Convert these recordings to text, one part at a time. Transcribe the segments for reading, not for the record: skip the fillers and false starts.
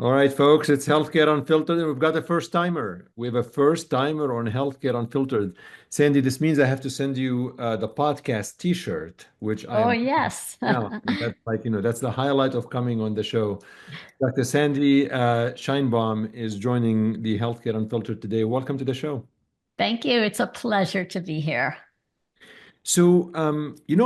All right, folks, it's Healthcare Unfiltered, and we've got a first timer. We have a first timer on Healthcare Unfiltered. Sandy, this means I have to send you the podcast T-shirt, which I Oh, am yes. now. And that's that's the highlight of coming on the show. Dr. Sandy Scheinbaum is joining the Healthcare Unfiltered today. Welcome to the show. Thank you. It's a pleasure to be here.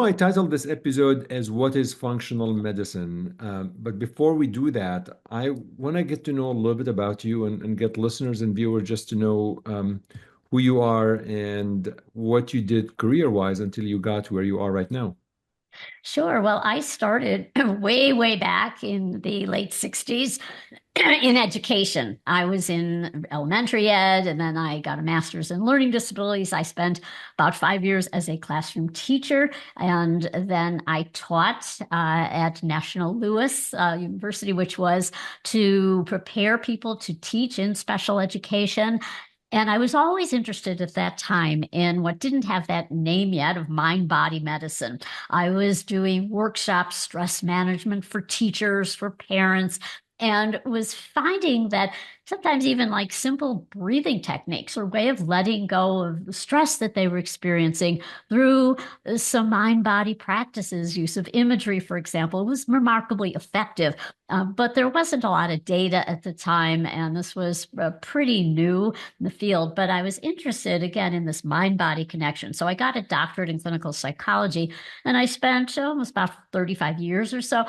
I titled this episode as What is Functional Medicine? But before we do that, I want to get to know a little bit about you and get listeners and viewers just to know who you are and what you did career-wise until you got where you are right now. Sure. Well, I started way, way back in the late 60s in education. I was in elementary ed, and then I got a master's in learning disabilities. I spent about 5 years as a classroom teacher, and then I taught at National Louis University, which was to prepare people to teach in special education. And I was always interested at that time in what didn't have that name yet of mind body medicine. I was doing workshops, stress management for teachers, for parents, and was finding that sometimes even like simple breathing techniques or way of letting go of the stress that they were experiencing through some mind body practices, use of imagery, for example, was remarkably effective. But there wasn't a lot of data at the time, and this was pretty new in the field. But I was interested again in this mind body connection. So I got a doctorate in clinical psychology, and I spent almost about 35 years or so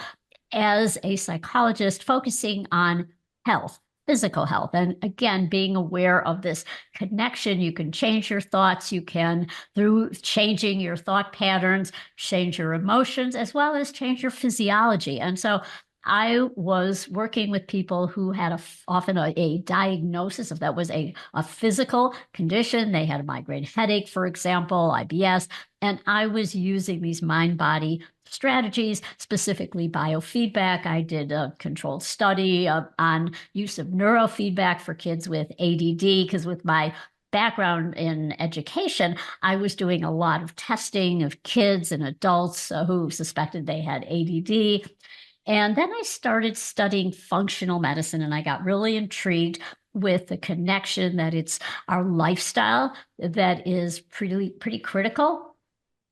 as a psychologist focusing on health, physical health. And again, being aware of this connection, you can change your thoughts, you can, through changing your thought patterns, change your emotions, as well as change your physiology. And so I was working with people who had often a diagnosis of that was a physical condition. They had a migraine headache, for example, IBS. And I was using these mind body strategies, specifically biofeedback. I did a controlled study on use of neurofeedback for kids with ADD, because with my background in education, I was doing a lot of testing of kids and adults who suspected they had ADD. And then I started studying functional medicine, and I got really intrigued with the connection that it's our lifestyle that is pretty critical.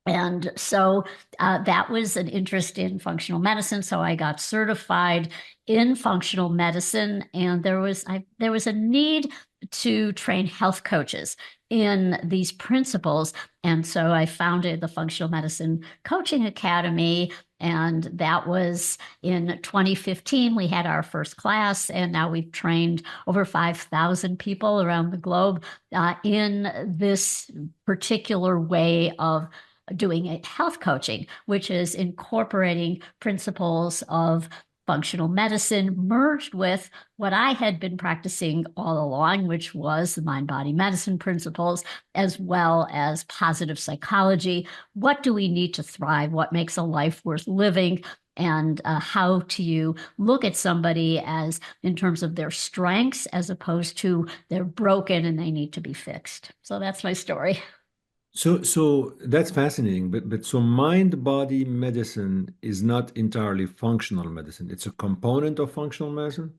And so that was an interest in functional medicine. So I got certified in functional medicine, and there was a need to train health coaches in these principles. And so I founded the Functional Medicine Coaching Academy. And that was in 2015. We had our first class, and now we've trained over 5,000 people around the globe in this particular way of doing a health coaching, which is incorporating principles of functional medicine merged with what I had been practicing all along, which was the mind body medicine principles, as well as positive psychology. What do we need to thrive? What makes a life worth living? And how do you look at somebody as in terms of their strengths as opposed to they're broken and they need to be fixed? So that's my story. So that's fascinating, but so mind-body medicine is not entirely functional medicine. It's a component of functional medicine.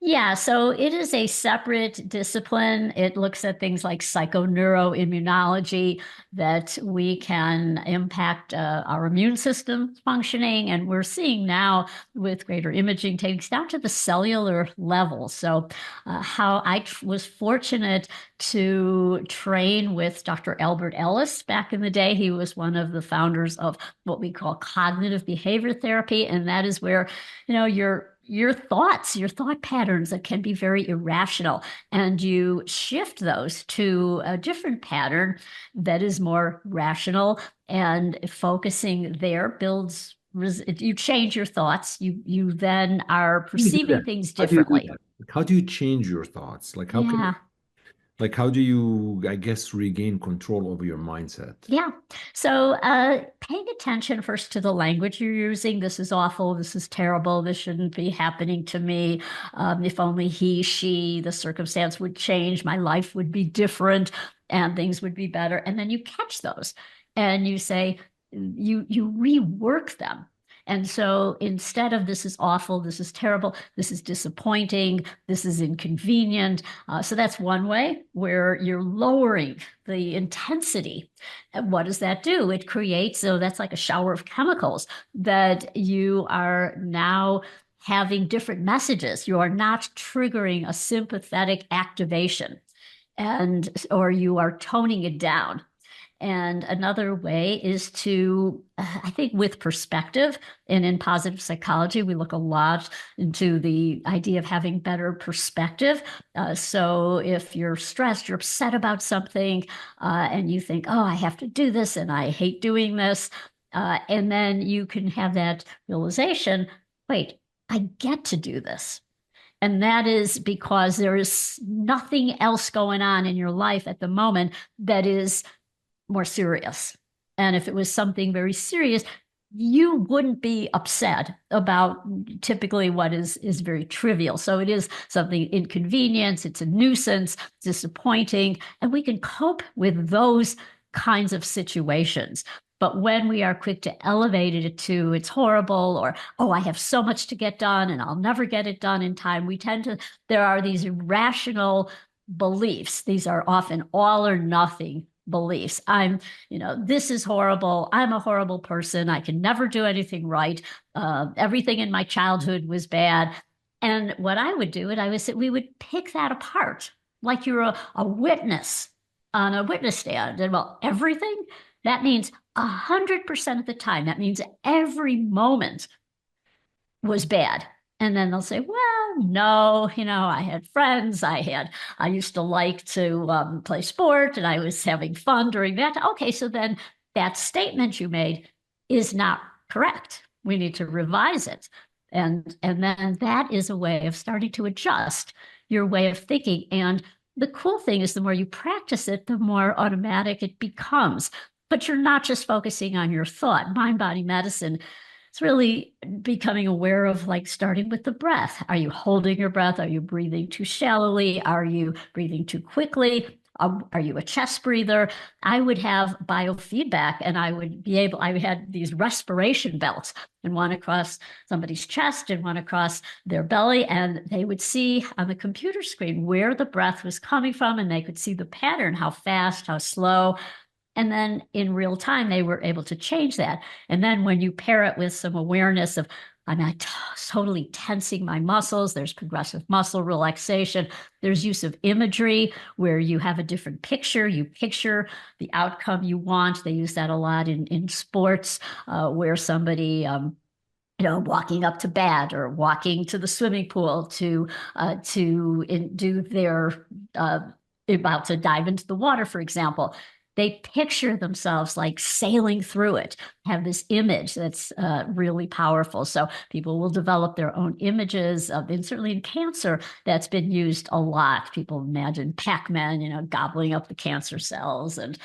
Yeah, so it is a separate discipline. It looks at things like psychoneuroimmunology that we can impact our immune system functioning. And we're seeing now with greater imaging takes down to the cellular level. So, how was fortunate to train with Dr. Albert Ellis back in the day. He was one of the founders of what we call cognitive behavior therapy. And that is where, your thoughts, your thought patterns that can be very irrational, and you shift those to a different pattern that is more rational, and focusing there builds you change your thoughts, you then are How do you do perceiving that? things How do you do differently. that? Like, how do you change your thoughts? Yeah. Like, how do you, I guess, regain control over your mindset? Yeah. So, paying attention first to the language you're using. This is awful. This is terrible. This shouldn't be happening to me. If only he, she, the circumstance would change, my life would be different and things would be better. And then you catch those and you say, you rework them. And so instead of this is awful, this is terrible, this is disappointing, this is inconvenient. So that's one way where you're lowering the intensity. And what does that do? It creates, so that's like a shower of chemicals that you are now having different messages. You are not triggering a sympathetic activation and or you are toning it down. And another way is to, I think, with perspective, and in positive psychology, we look a lot into the idea of having better perspective. So if you're stressed, you're upset about something, and you think, oh, I have to do this and I hate doing this. And then you can have that realization, wait, I get to do this. And that is because there is nothing else going on in your life at the moment that is more serious. And if it was something very serious, you wouldn't be upset about typically what is very trivial. So it is something inconvenience, it's a nuisance, disappointing, and we can cope with those kinds of situations. But when we are quick to elevate it to it's horrible or, oh, I have so much to get done and I'll never get it done in time, we tend to, there are these irrational beliefs. These are often all or nothing beliefs. This is horrible. I'm a horrible person. I can never do anything right. Everything in my childhood was bad. And what I would do, and I would say, we would pick that apart like you're a witness on a witness stand. And well, everything, that means 100% of the time. That means every moment was bad. And then they'll say, well, no, I had friends. I used to like to play sport and I was having fun during that. Okay, so then that statement you made is not correct. We need to revise it. And then that is a way of starting to adjust your way of thinking. And the cool thing is the more you practice it, the more automatic it becomes. But you're not just focusing on your thought. Mind body medicine, it's really becoming aware of like starting with the breath. Are you holding your breath? Are you breathing too shallowly? Are you breathing too quickly? Are you a chest breather? I would have biofeedback and I had these respiration belts and one across somebody's chest and one across their belly. And they would see on the computer screen where the breath was coming from and they could see the pattern, how fast, how slow. And then in real time, they were able to change that. And then when you pair it with some awareness of, I'm not totally tensing my muscles, there's progressive muscle relaxation, there's use of imagery where you have a different picture, you picture the outcome you want. They use that a lot in sports where somebody, walking up to bat or walking to the swimming pool to do their about to dive into the water, for example. They picture themselves like sailing through it, have this image that's really powerful. So people will develop their own images and certainly in cancer, that's been used a lot. People imagine Pac-Man, gobbling up the cancer cells. And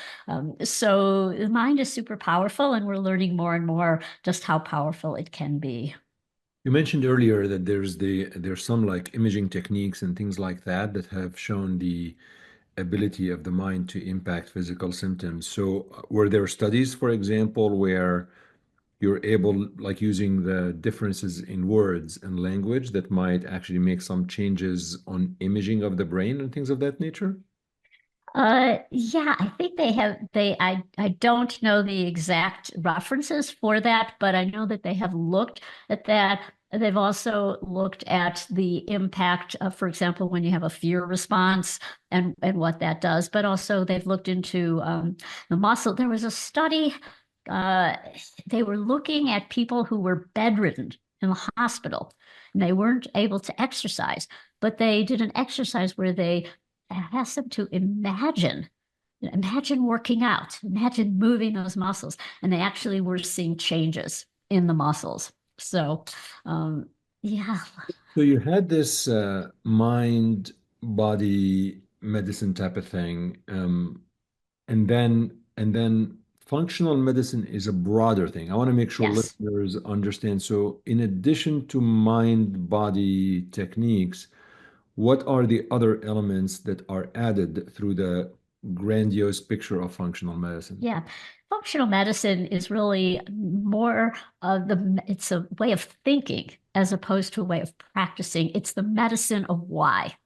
so the mind is super powerful, and we're learning more and more just how powerful it can be. You mentioned earlier that there's some like imaging techniques and things like that that have shown the ability of the mind to impact physical symptoms. So, were there studies, for example, where you're able, like using the differences in words and language, that might actually make some changes on imaging of the brain and things of that nature? Yeah, I think they have I don't know the exact references for that, but I know that they have looked at that. They've also looked at the impact of, for example, when you have a fear response and what that does, but also they've looked into the muscle. There was a study, uh, they were looking at people who were bedridden in the hospital and they weren't able to exercise, but they did an exercise where they asked them to imagine working out, imagine moving those muscles, and they actually were seeing changes in the muscles. So, um, yeah, So you had this mind body medicine type of thing, and then functional medicine is a broader thing. I want to make sure yes. listeners understand. So in addition to mind body techniques, what are the other elements that are added through the grandiose picture of functional medicine? Yeah. Functional medicine is really more of it's a way of thinking as opposed to a way of practicing. It's the medicine of why.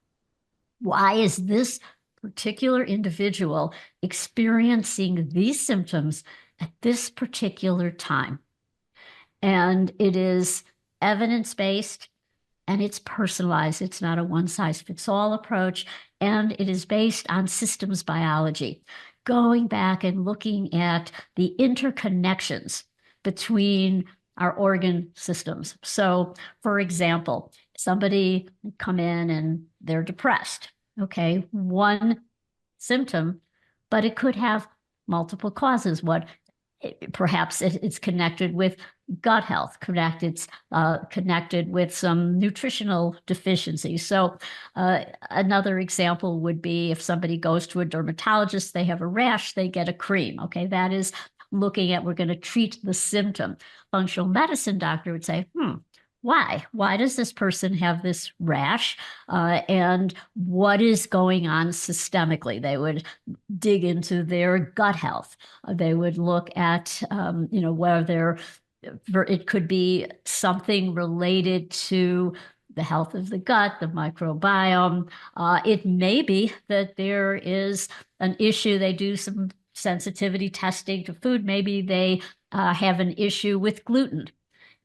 Why is this particular individual experiencing these symptoms at this particular time? And it is evidence-based and it's personalized. It's not a one-size-fits-all approach, and it is based on systems biology, going back and looking at the interconnections between our organ systems. So, for example, somebody come in and they're depressed. Okay, one symptom, but it could have multiple causes. Perhaps it's connected with gut health, connected with some nutritional deficiencies. So another example would be if somebody goes to a dermatologist, they have a rash, they get a cream. Okay, that is looking at, we're going to treat the symptom. Functional medicine doctor would say, why? Why does this person have this rash? And what is going on systemically? They would dig into their gut health. They would look at, where it could be something related to the health of the gut, the microbiome. It may be that there is an issue. They do some sensitivity testing to food. Maybe they have an issue with gluten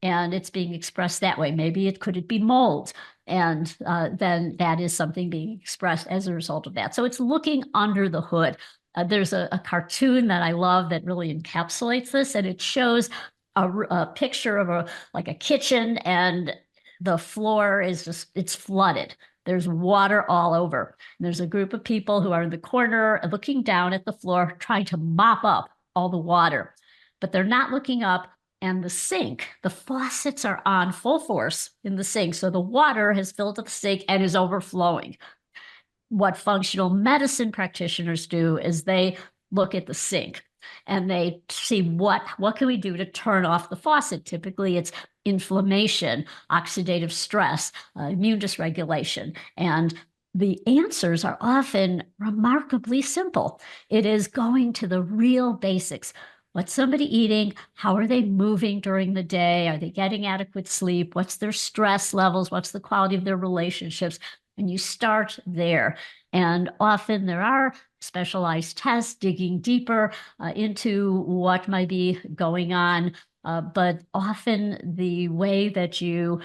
and it's being expressed that way. Maybe it be mold, and then that is something being expressed as a result of that. So it's looking under the hood. There's a cartoon that I love that really encapsulates this, and it shows a picture of like a kitchen, and the floor is it's flooded. There's water all over. And there's a group of people who are in the corner looking down at the floor, trying to mop up all the water, but they're not looking up. And the faucets are on full force in the sink. So the water has filled the sink and is overflowing. What functional medicine practitioners do is they look at the sink and they see what can we do to turn off the faucet. Typically, it's inflammation, oxidative stress, immune dysregulation. And the answers are often remarkably simple. It is going to the real basics. What's somebody eating? How are they moving during the day? Are they getting adequate sleep? What's their stress levels? What's the quality of their relationships? And you start there. And often there are specialized tests digging deeper into what might be going on. But often the way that you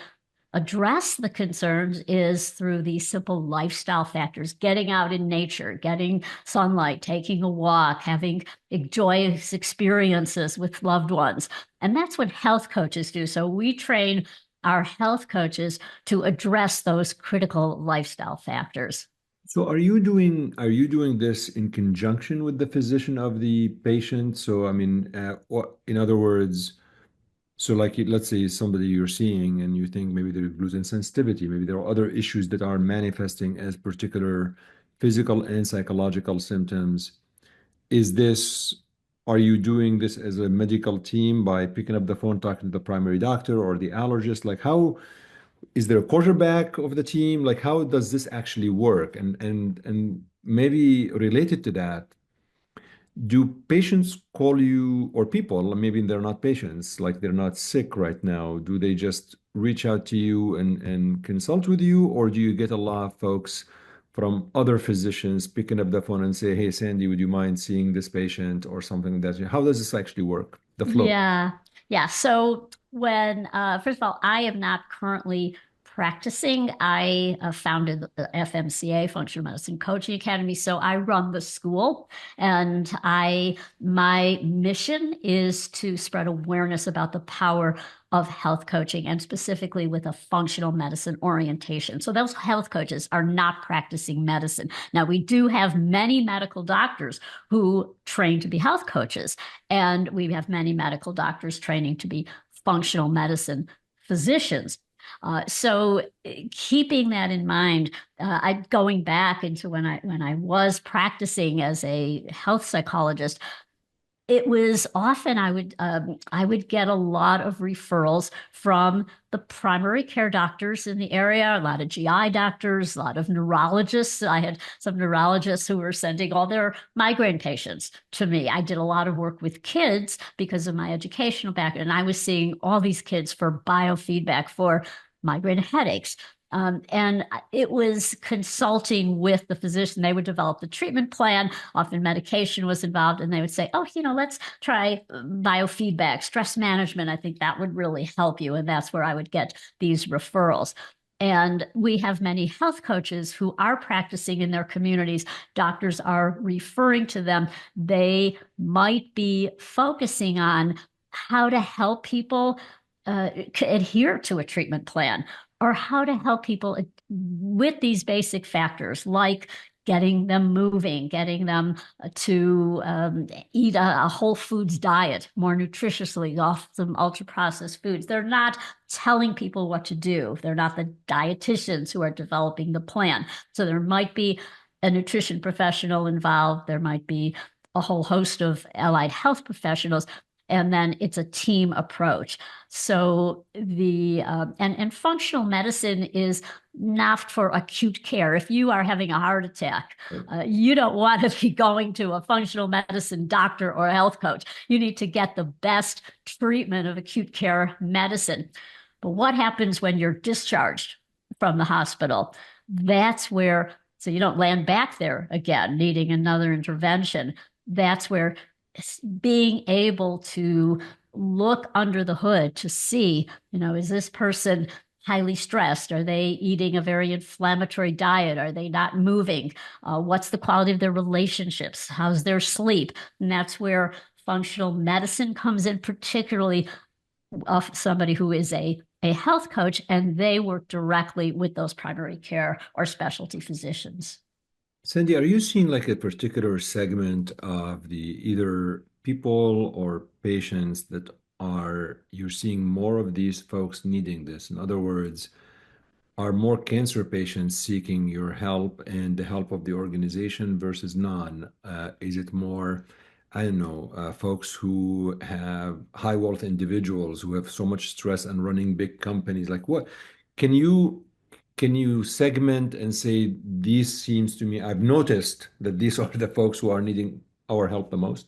address the concerns is through these simple lifestyle factors, getting out in nature, getting sunlight, taking a walk, having joyous experiences with loved ones. And that's what health coaches do. So we train our health coaches to address those critical lifestyle factors. So are you doing this in conjunction with the physician of the patient? So I mean, in other words, so like let's say somebody you're seeing and you think maybe there's gluten sensitivity, maybe there are other issues that are manifesting as particular physical and psychological symptoms. Is this, are you doing this as a medical team by picking up the phone, talking to the primary doctor or the allergist? Like how is there a quarterback of the team? Like how does this actually work? And maybe related to that, do patients call you, or people, maybe they're not patients, like they're not sick right now, do they just reach out to you and consult with you, or do you get a lot of folks from other physicians picking up the phone and say, hey, Sandy, would you mind seeing this patient or something like that? How does this actually work? The flow. Yeah. Yeah. So when, first of all, I am not currently practicing. I founded the FMCA, Functional Medicine Coaching Academy. So I run the school, and my mission is to spread awareness about the power of health coaching, and specifically with a functional medicine orientation. So those health coaches are not practicing medicine. Now, we do have many medical doctors who train to be health coaches, and we have many medical doctors training to be functional medicine physicians. So keeping that in mind, going back into when I was practicing as a health psychologist, It was often I would get a lot of referrals from the primary care doctors in the area, a lot of GI doctors, a lot of neurologists. I had some neurologists who were sending all their migraine patients to me. I did a lot of work with kids because of my educational background, and I was seeing all these kids for biofeedback for migraine headaches. And it was consulting with the physician. They would develop the treatment plan. Often medication was involved, and they would say, "Oh, let's try biofeedback, stress management. I think that would really help you." And that's where I would get these referrals. And we have many health coaches who are practicing in their communities. Doctors are referring to them. They might be focusing on how to help people adhere to a treatment plan, or how to help people with these basic factors like getting them moving, getting them to eat a whole foods diet more nutritiously off some ultra processed foods. They're not telling people what to do. They're not the dietitians who are developing the plan. So there might be a nutrition professional involved. There might be a whole host of allied health professionals, and then it's a team approach. So and functional medicine is not for acute care. If you are having a heart attack, you don't want to be going to a functional medicine doctor or a health coach. You need to get the best treatment of acute care medicine. But what happens when you're discharged from the hospital? That's where, so you don't land back there again, needing another intervention. That's where being able to look under the hood to see, is this person highly stressed? Are they eating a very inflammatory diet? Are they not moving? What's the quality of their relationships? How's their sleep? And that's where functional medicine comes in, particularly of somebody who is a health coach, and they work directly with those primary care or specialty physicians. Sandy, are you seeing like a particular segment of the either people or patients that you're seeing more of these folks needing this? In other words, are more cancer patients seeking your help and the help of the organization versus none? Is it more, I don't know, folks who have high wealth individuals who have so much stress and running big companies? Like what can you can you segment and say these seems to me, I've noticed that these are the folks who are needing our help the most?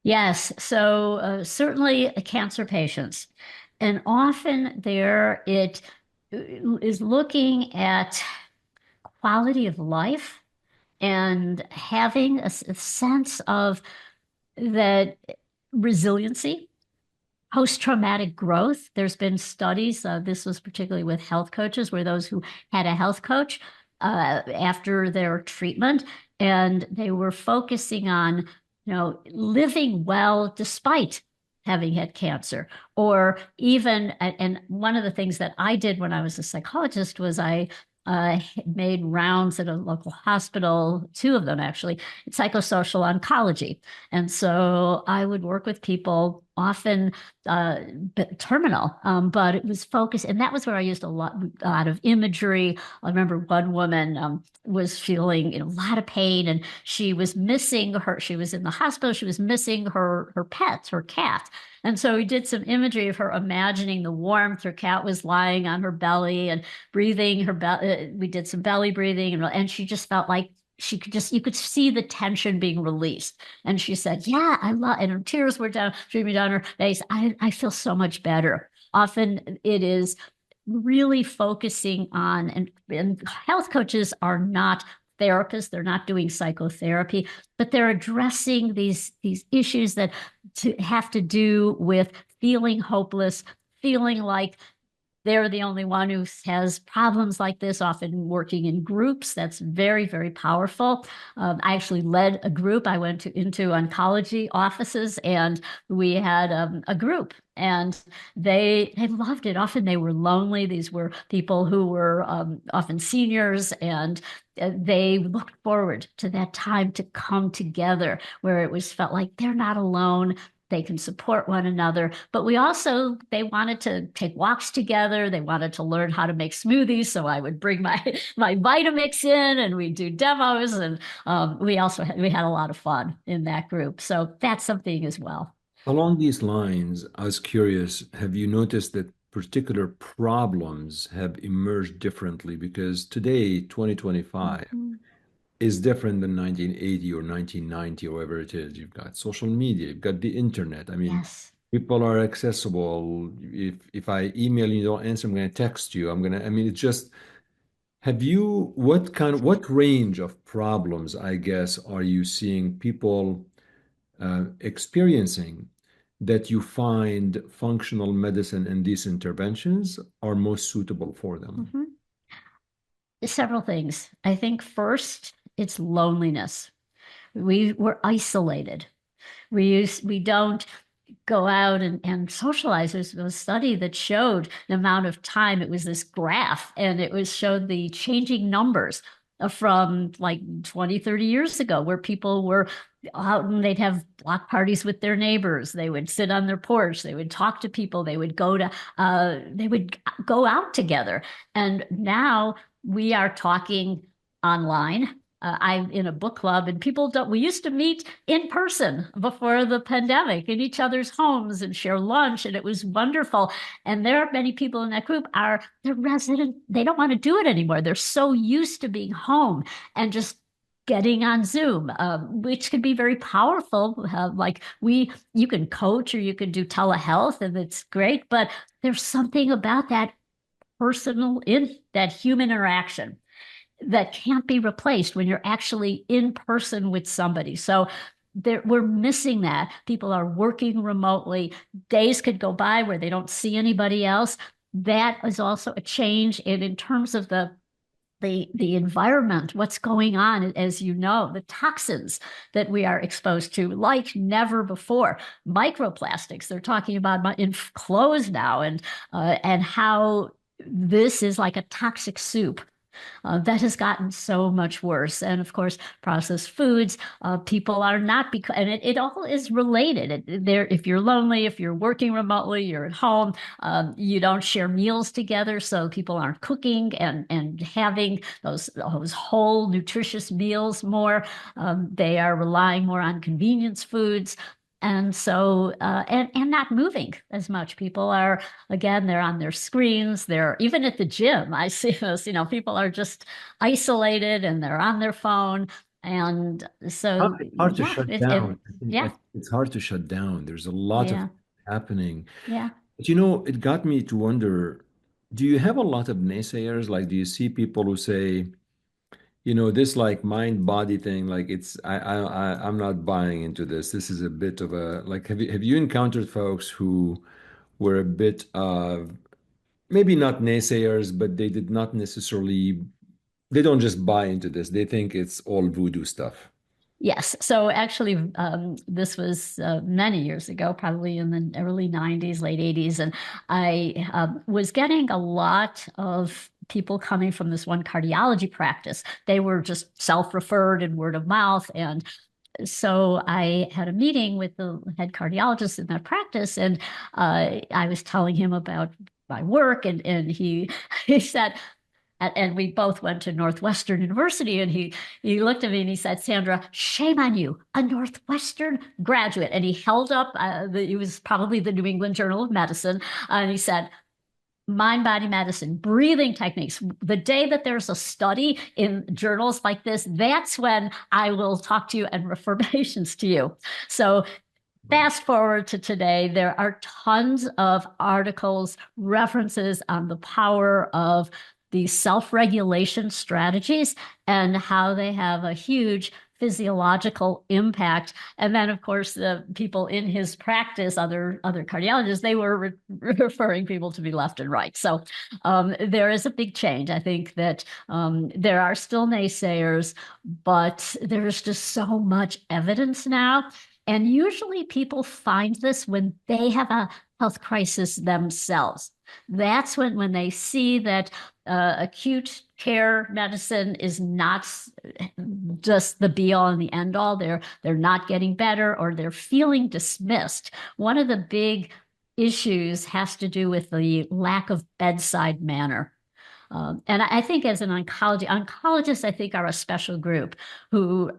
Yes, so certainly cancer patients. And often there it is looking at quality of life and having a sense of that resiliency, post-traumatic growth. There's been studies, this was particularly with health coaches, where those who had a health coach after their treatment, and they were focusing on, living well despite having had cancer, or even, and one of the things that I did when I was a psychologist was I made rounds at a local hospital, two of them actually, psychosocial oncology. And so I would work with people, often terminal, but it was focused, and that was where I used a lot of imagery. I remember one woman was feeling a lot of pain, and she was missing her. She was in the hospital. She was missing her pets, her cat. And so we did some imagery of her imagining the warmth. Her cat was lying on her belly and breathing her belly. We did some belly breathing, and she just felt like you could see the tension being released. And she said, "Yeah, I love," and her tears were streaming down her face. I feel so much better. Often it is really focusing on, and health coaches are not therapists. They're not doing psychotherapy, but they're addressing these issues that have to do with feeling hopeless, feeling like they're the only one who has problems like this, often working in groups. That's very, very powerful. I actually led a group. I went into oncology offices, and we had a group, and they loved it. Often they were lonely. These were people who were often seniors, and they looked forward to that time to come together, where it was felt like they're not alone. they can support one another. But they wanted to take walks together. They wanted to learn how to make smoothies. So I would bring my, my Vitamix in and we'd do demos. And we had a lot of fun in that group. So that's something as well. Along these lines, I was curious, have you noticed that particular problems have emerged differently? Because today, 2025, Mhm. is different than 1980 or 1990 or whatever it is. You've got social media, you've got the internet. I mean, Yes. people are accessible. If I email you, don't answer, I'm going to text you. I mean, it's just, have you, what range of problems, I guess, are you seeing people experiencing that you find functional medicine and these interventions are most suitable for them? Mhm. Several things. I think first, it's loneliness. We were isolated. We don't go out and socialize. There's a study that showed the amount of time. It was this graph, and it was showed the changing numbers from like 20, 30 years ago, where people were out and they'd have block parties with their neighbors. They would sit on their porch. They would talk to people. They would go out together. And now we are talking online. I'm in a book club, and we used to meet in person before the pandemic in each other's homes and share lunch, and it was wonderful. And there are many people in that group they're resident, they don't want to do it anymore. They're so used to being home and just getting on Zoom, which can be very powerful. You can coach or you can do telehealth, and it's great, but there's something about that that human interaction that can't be replaced when you're actually in person with somebody. So we're missing that. People are working remotely. Days could go by where they don't see anybody else. That is also a change. And in terms of the environment, what's going on, as you know, the toxins that we are exposed to like never before. Microplastics, they're talking about in clothes now, and how this is like a toxic soup that has gotten so much worse. And of course, processed foods, people are not, and it all is related. If you're lonely, if you're working remotely, you're at home, you don't share meals together. So people aren't cooking and having those whole nutritious meals more. They are relying more on convenience foods. And so, and not moving as much. People are, again, they're on their screens. They're even at the gym. I see this, people are just isolated and they're on their phone. And so, Hard to yeah, shut down. yeah, It's hard to shut down. There's a lot of yeah, happening. yeah. But it got me to wonder, do you have a lot of naysayers? Like, do you see people who say, this like mind body thing, like I'm not buying into this. This is a bit of a like have you encountered folks who were a bit of maybe not naysayers, but they did not necessarily they don't just buy into this. They think it's all voodoo stuff. Yes. So actually, this was many years ago, probably in the early 90s, late 80s. And I was getting a lot of people coming from this one cardiology practice. They were just self-referred and word of mouth. And so I had a meeting with the head cardiologist in that practice, and I was telling him about my work, and he said, and we both went to Northwestern University, and he looked at me and he said, Sandra, shame on you, a Northwestern graduate. And he held up, it was probably the New England Journal of Medicine, and he said, mind body medicine, breathing techniques. The day that there's a study in journals like this, that's when I will talk to you and refer patients to you. So fast forward to today, there are tons of articles, references on the power of these self-regulation strategies and how they have a huge physiological impact. And then, of course, the people in his practice, other cardiologists, they were referring people to be left and right. So there is a big change. I think that there are still naysayers, but there's just so much evidence now. And usually people find this when they have a health crisis themselves. That's when they see that Acute care medicine is not just the be all and the end all. They're not getting better or they're feeling dismissed. One of the big issues has to do with the lack of bedside manner. And I think as an oncologists, I think are a special group who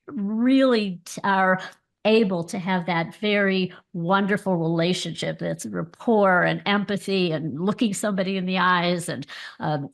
really are able to have that very wonderful relationship that's rapport and empathy and looking somebody in the eyes. And um,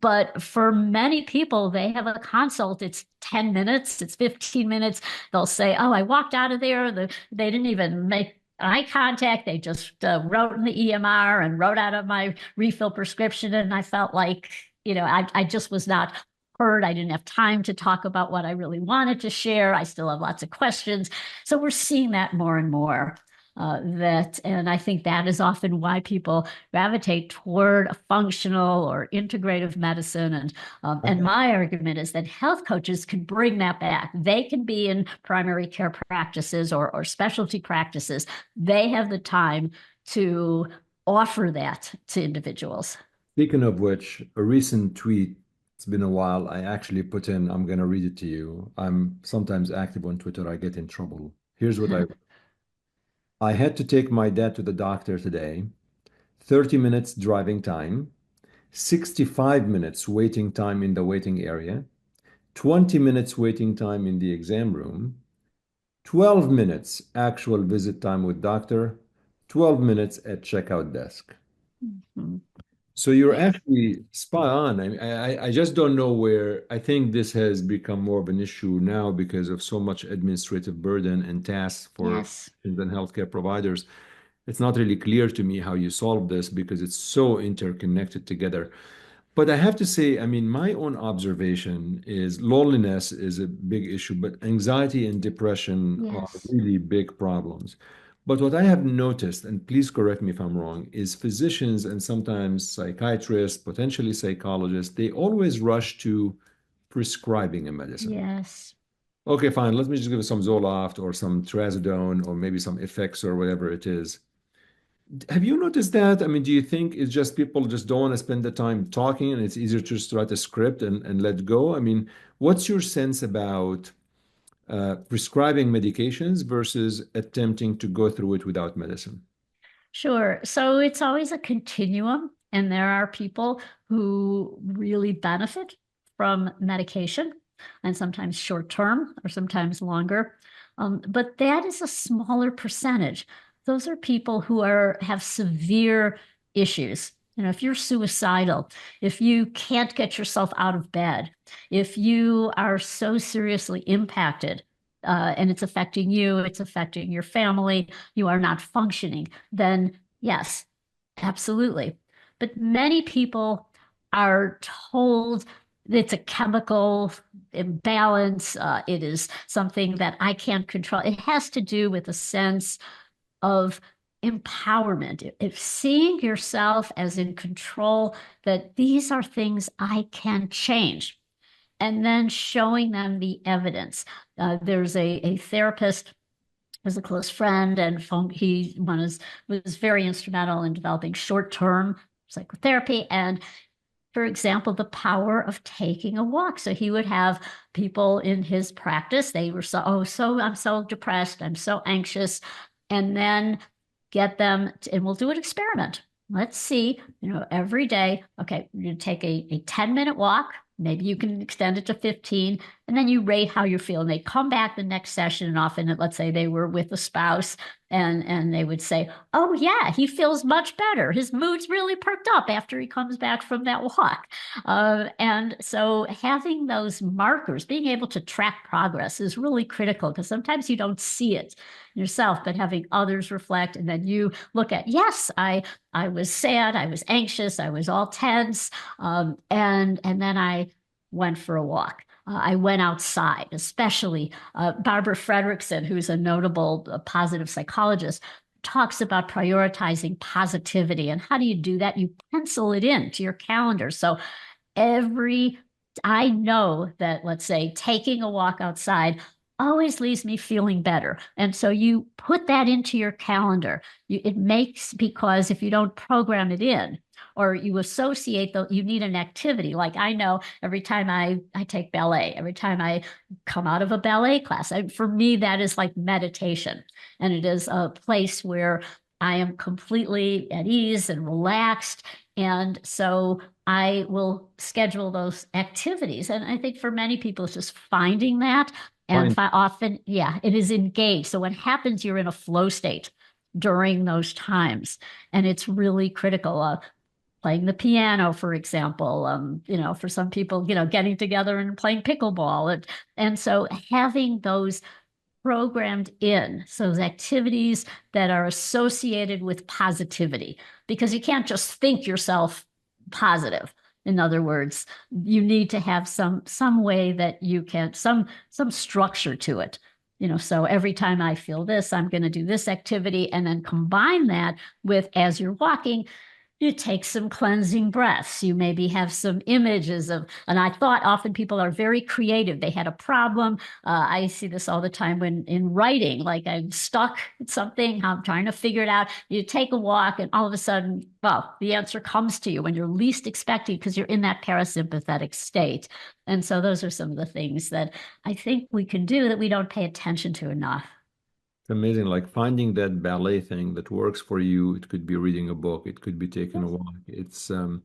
but for many people, they have a consult. It's 10 minutes, it's 15 minutes. They'll say, "Oh, I walked out of there. They didn't even make eye contact. They just wrote in the EMR and wrote out of my refill prescription. And I felt like, I just was not heard. I didn't have time to talk about what I really wanted to share. I still have lots of questions." So we're seeing that more and more. And I think that is often why people gravitate toward a functional or integrative medicine. And my argument is that health coaches can bring that back. They can be in primary care practices or specialty practices. They have the time to offer that to individuals. Speaking of which, a recent tweet, it's been a while, I actually put in, I'm going to read it to you. I'm sometimes active on Twitter, I get in trouble. Here's what I had to take my dad to the doctor today, 30 minutes driving time, 65 minutes waiting time in the waiting area, 20 minutes waiting time in the exam room, 12 minutes actual visit time with doctor, 12 minutes at checkout desk. Mhm. So you're actually spot on. I just don't know where I think this has become more of an issue now because of so much administrative burden and tasks for Yes. patients and healthcare providers. It's not really clear to me how you solve this because it's so interconnected together. But I have to say, I mean, my own observation is loneliness is a big issue, but anxiety and depression are Yes. really big problems. But what I have noticed, and please correct me if I'm wrong, is physicians and sometimes psychiatrists, potentially psychologists, they always rush to prescribing a medicine. Yes. Okay, fine, let me just give you some Zoloft or some Trazodone or maybe some Effects or whatever it is. Have you noticed that? I mean, do you think it's just people just don't want to spend the time talking and it's easier to just write a script and let go? I mean, what's your sense about prescribing medications versus attempting to go through it without medicine? Sure. So it's always a continuum, and there are people who really benefit from medication, and sometimes short term or sometimes longer. But that is a smaller percentage. Those are people who have severe issues. If you're suicidal, if you can't get yourself out of bed, if you are so seriously impacted, and it's affecting you, it's affecting your family, you are not functioning, then yes, absolutely. But many people are told it's a chemical imbalance. It is something that I can't control. It has to do with a sense of empowerment, if seeing yourself as in control, that these are things I can change, and then showing them the evidence. There's a therapist was a close friend, and he was very instrumental in developing short-term psychotherapy. And for example, the power of taking a walk. So he would have people in his practice. They were I'm so depressed, I'm so anxious, and then get them and we'll do an experiment. Let's see, every day, okay, you take a 10-minute walk. Maybe you can extend it to 15, and then you rate how you feel. And they come back the next session, and often, let's say they were with a spouse, and they would say, "Oh yeah, he feels much better. His mood's really perked up after he comes back from that walk." And so having those markers, being able to track progress is really critical, because sometimes you don't see it yourself, but having others reflect, and then you look at, yes, I was sad, I was anxious, I was all tense, and then I went for a walk. I went outside, especially Barbara Fredrickson, who's a notable positive psychologist, talks about prioritizing positivity. And how do you do that? You pencil it into your calendar. So every, I know that, let's say, taking a walk outside always leaves me feeling better. And so you put that into your calendar. It makes, because if you don't program it in, or you associate you need an activity. Like I know every time I take ballet, every time I come out of a ballet class, for me, that is like meditation. And it is a place where I am completely at ease and relaxed. And so I will schedule those activities. And I think for many people, it's just finding that. And Fine. often, yeah, it is engaged. So what happens, you're in a flow state during those times. And it's really critical. Playing the piano, for example, for some people, getting together and playing pickleball. And so having those programmed in, so those activities that are associated with positivity, because you can't just think yourself positive. In other words, you need to have some way that you can some structure to it. So every time I feel this, I'm going to do this activity, and then combine that with, as you're walking, you take some cleansing breaths. You maybe have some images of, and I thought often people are very creative. They had a problem. I see this all the time when in writing, like I'm stuck at something, I'm trying to figure it out. You take a walk, and all of a sudden, well, the answer comes to you when you're least expecting, because you're in that parasympathetic state. And so those are some of the things that I think we can do that we don't pay attention to enough. It's amazing, like finding that ballet thing that works for you. It could be reading a book, it could be taking a Yes. walk.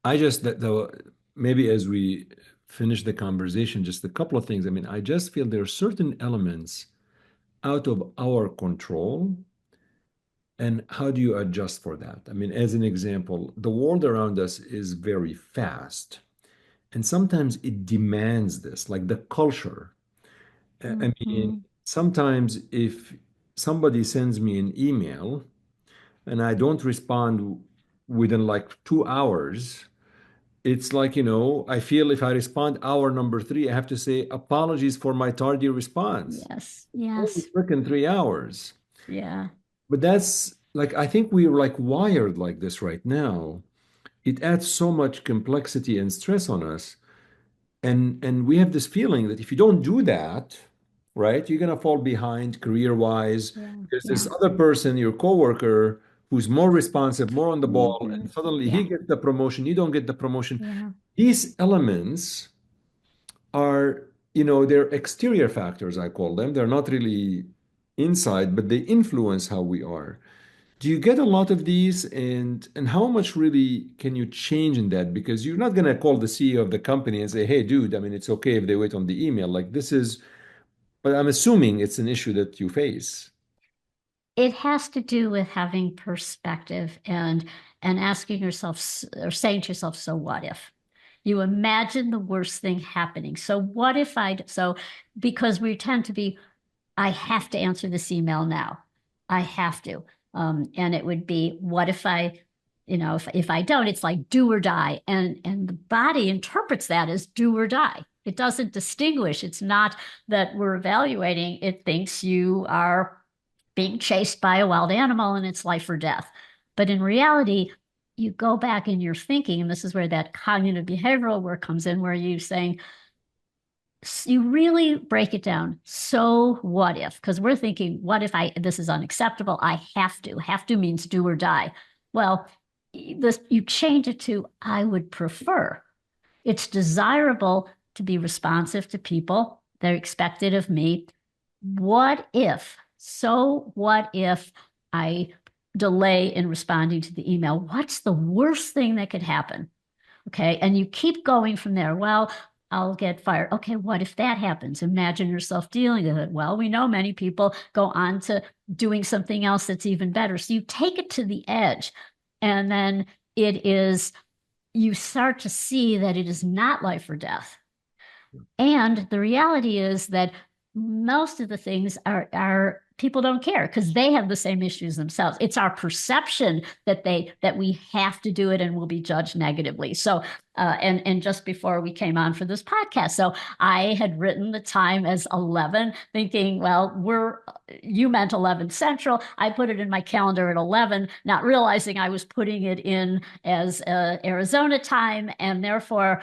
I just that though maybe as we finish the conversation, just a couple of things. I mean, I just feel there are certain elements out of our control, and how do you adjust for that? I mean, as an example, the world around us is very fast, and sometimes it demands this, like the culture. I mean, Mhm. sometimes if somebody sends me an email and I don't respond within like 2 hours, it's like, I feel if I respond hour number three, I have to say apologies for my tardy response. Yes. Only Yes. freaking 3 hours. Yeah. But that's like, I think we're like wired like this right now. It adds so much complexity and stress on us. And we have this feeling that if you don't do that, right, you're gonna fall behind career-wise. Yeah. There's this Yeah. other person, your coworker, who's more responsive, more on the ball, Hmm. and suddenly he Yeah. gets the promotion, you don't get the promotion. Yeah. These elements are, they're exterior factors, I call them. They're not really inside, but they influence how we are. Do you get a lot of these, and how much really can you change in that? Because you're not going to call the CEO of the company and say, "Hey, dude, I mean, it's okay if they wait on the email." Like this is, but I'm assuming it's an issue that you face. It has to do with having perspective and asking yourself, or saying to yourself, so what if? You imagine the worst thing happening. So what if so because we tend to be, I have to answer this email now. I have to. And it would be, what if if I don't, it's like do or die. And the body interprets that as do or die. It doesn't distinguish. It's not that we're evaluating. It thinks you are being chased by a wild animal and it's life or death. But in reality, you go back in your thinking, and this is where that cognitive behavioral work comes in, where you saying, you really break it down. So what if? Because we're thinking, what if this is unacceptable? I have to. Have to means do or die. Well, you change it to I would prefer. It's desirable to be responsive to people. They're expected of me. What if? So what if I delay in responding to the email? What's the worst thing that could happen? Okay. And you keep going from there. Well, I'll get fired. Okay, what if that happens? Imagine yourself dealing with it. Well, we know many people go on to doing something else that's even better. So you take it to the edge, and then you start to see that it is not life or death. And the reality is that most of the things are people don't care because they have the same issues themselves. It's our perception that we have to do it and will be judged negatively. So and just before we came on for this podcast, so I had written the time as 11, thinking, well, you meant 11 Central. I put it in my calendar at 11, not realizing I was putting it in as Arizona time, and therefore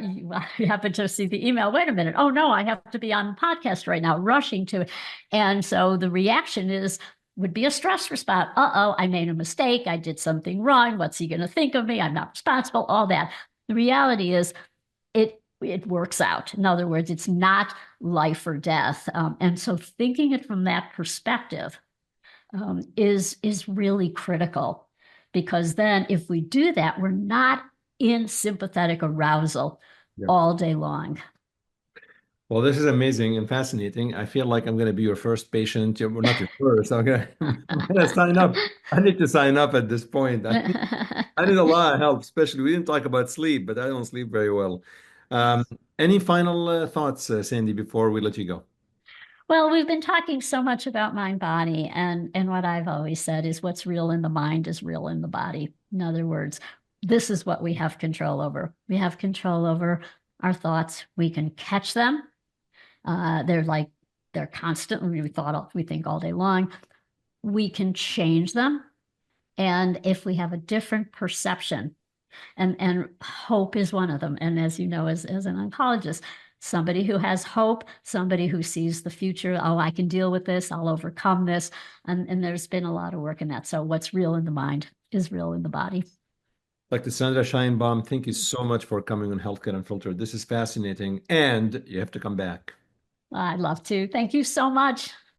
you happen to see the email. Wait a minute. Oh no, I have to be on podcast right now, rushing to it. And so the reaction is would be a stress response. Uh-oh, I made a mistake. I did something wrong. What's he going to think of me? I'm not responsible, all that. The reality is it works out. In other words, it's not life or death. And so thinking it from that perspective is really critical, because then if we do that, we're not in sympathetic arousal Yeah. all day long. Well, this is amazing and fascinating. I feel like I'm going to be your first patient. Well, not your first. I'm gonna sign up. I need to sign up at this point. I need a lot of help, especially we didn't talk about sleep, but I don't sleep very well. Um, Yes. any final thoughts, Sandy, before we let you go? Well, we've been talking so much about mind body, and what I've always said is what's real in the mind is real in the body. In other words, this is what we have control over. We have control over our thoughts. We can catch them. They're like they're constantly we think all day long. We can change them, and if we have a different perception, and hope is one of them. And as you know, as an oncologist, somebody who has hope, somebody who sees the future, oh, I can deal with this, I'll overcome this. And there's been a lot of work in that. So what's real in the mind is real in the body. Dr. Sandra Scheinbaum, thank you so much for coming on Healthcare Unfiltered. This is fascinating, and you have to come back. I'd love to. Thank you so much.